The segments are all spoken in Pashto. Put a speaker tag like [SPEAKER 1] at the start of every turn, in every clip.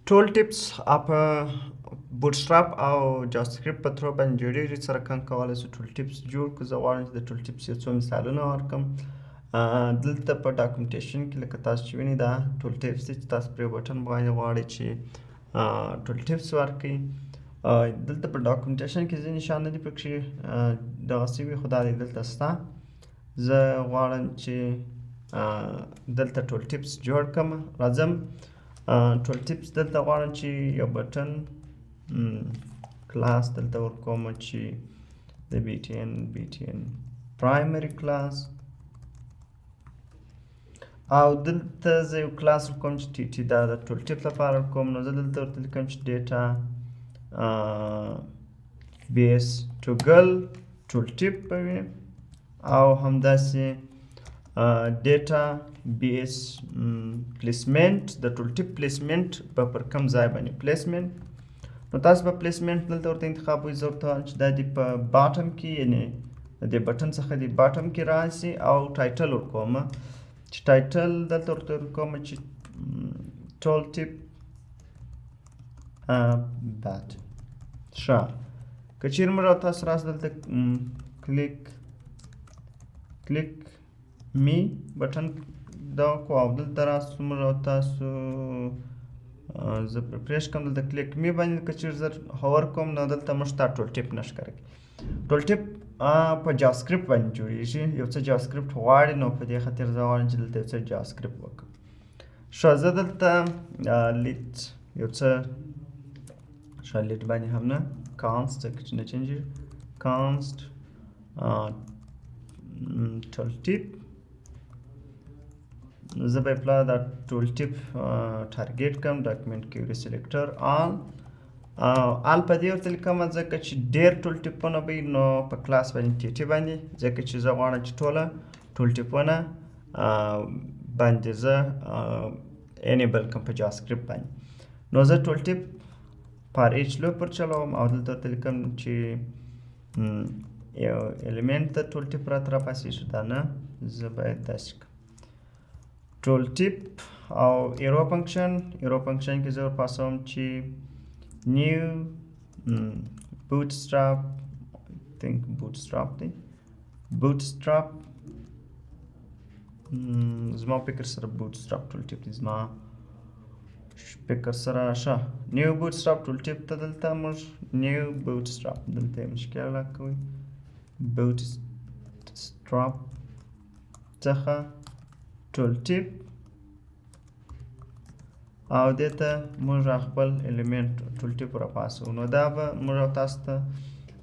[SPEAKER 1] ټول ټیپس په بوټسټراپ او جاواسکرپټ په تھرو باندې جوړېږي. سره کم کولی شو ټول ټیپس جوړ کړو. زه غواړم چې د ټول ټیپس یو څو مثالونه ورکړم. دلته په ډاکومنټیشن کې لکه تاسو چې وینئ دا ټول ټیپس دی چې تاسو پرې بټن باندې غواړئ چې ټول ټیپس ورکړئ. دلته په ډاکومنټیشن کې ځینې شیان نه دي پکې دغسې وي، خو دا دی دلته شته. زه غواړم چې دلته ټول ټیپس جوړ کړم. راځم ټول ټیپس دلته غواړم چې یو بټن کلاس دلته ورکوم چې د BTN پرایمري کلاس، او دلته زه یو کلاس ورکوم چې TT دا د ټول ټیپ لپاره ورکوم. نو زه دلته ورته لیکم چې ډیټا بیس ټوګل ټول ټیپ به وي، او همداسې ډیټا بیس پلیسمنټ د ټول ټیپ پلیسمنټ به پر کوم ځای باندې پلیسمنټ. نو تاسو به پلیسمنټ دلته ورته انتخاب وي. زه ورته وایم چې دا دې په باټم کې، یعنې د دې بټن څخه دې باټم کې راشي، او ټایټل ورکوم چې ټایټل دلته ورته ورکوم چې ټول ټیپ بات. ښه، که چیرې موږ او تاسو راسو دلته کلیک می بټن دا کو، او دلته راسو موږ او تاسو زه پرېش کوم دلته کلیک می باندې. که چیرې زه هاور کوم نو دلته موږ ته ټول ټیپ نه ښکاره کوي. ټول ټیپ په جاواسکرپټ باندې جوړېږي. یو څه جاواسکرپټ غواړي، نو په دې خاطر زه غواړم چې دلته یو څه جاواسکرپټ وکړم. ښه، زه دلته لیت یو څه ښه لیت باندې هم نه کانست نه چینجېږي کانست ټول ټیپ. زه به پلا دا ټول ټیپ ټارګیټ کړم. ډاکومنټ کیوري سلیکټر آل په دې ورته لیکم ځکه چې ډېر ټول ټیپونه به وي، نو په کلاس باندې TT باندې، ځکه چې زه غواړم چې ټول ټیپونه باندې زه انیبل کړم په جاواسکرپټ باندې. نو زه ټول ټیپ فار ایچ لوپ ور چلوم، او دلته ورته لیکم چې یو الیمنټ ته ټول ټیپ راته راپاسېږي. دا نه، زه باید داسې کړم ټول ټیپ او ایرو فنکشن کې زه ورپاسوم چې نیو بوتستراپ دی بوتستراپ. زما فکر سره بوتستراپ ټول ټیپ دی، زما فکر سره. ښه، نیو بوتستراپ ټول ټیپ ته دلته موږ نیو بوتستراپ دلته یې مشکل راکوي بوتستراپ څخه ټول ټیپ، او دې ته موږ خپل الیمنټ ټول ټیپ راپاسو. نو دا به موږ او تاسو ته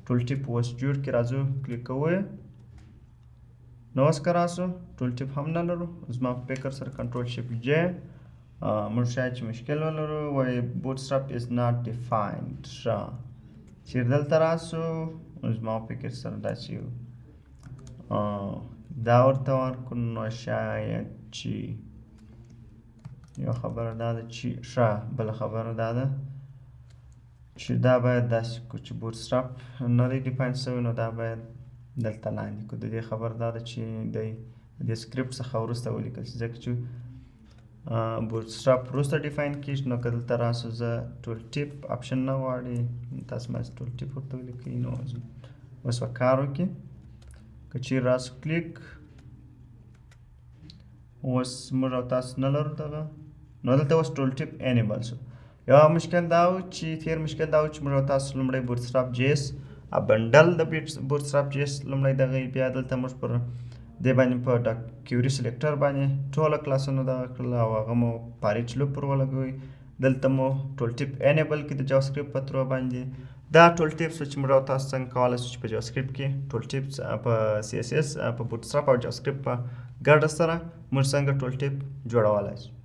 [SPEAKER 1] ټول ټیپ اوس جوړ کړي. راځو کلیک کوو، نو اوس که راسو ټول ټیپ هم نه لرو. زما په فکر سره کنټرول شیفټ جې موږ شاید چې مشکل ولرو، وایي بوتستراپ از ناٹ ډیفاینډ. ښه، چیرې دلته راسو زما په فکر سره داسې دا ورته ورکړو. نو شاید چې یو خبره دا ده چې ښه، بله خبره دا ده چې دا باید داسې کړو چې بوتستراپ نه دی ډیفاین شوی، نو دا باید دلته لاندې کړو. د دې خبره دا ده چې دی د سکرپټ څخه وروسته ولیکل شي، ځکه چې بوتستراپ وروسته ډیفاین کېږي. نو که دلته راسو زه ټول ټیپ آپشن نه غواړي، تاسو باید ټول ټیپ ورته ولیکئ. نو اوس به کار وکړي. که چیرې راسو کلیک، اوس موږ او تاسو نه لرو دغه، نو دلته اوس ټول ټیپ انیبل شو. یو مشکل دا و چې موږ او تاسو لومړی بوتستراپ جیس بنډل د بوتستراپ جیس لومړی دغه، بیا دلته موږ پر دې باندې په کیوري سلیکټر باندې ټوله کلاسونه دغه کړل، او هغه مو فار ایچ لوپ پر ولګوئ. دلته مو ټول ټیپ انیبل کړي د جاواسکرپټ په تھرو باندې. دا ټول ټیپس چې موږ او تاسو څنګه کولی شو چې په جاواسکرپټ کې ټول ټیپس په CSS په بوتستراپ او جاواسکرپټ په ګډه سره موږ څنګه ټول ټیپ جوړولی شو.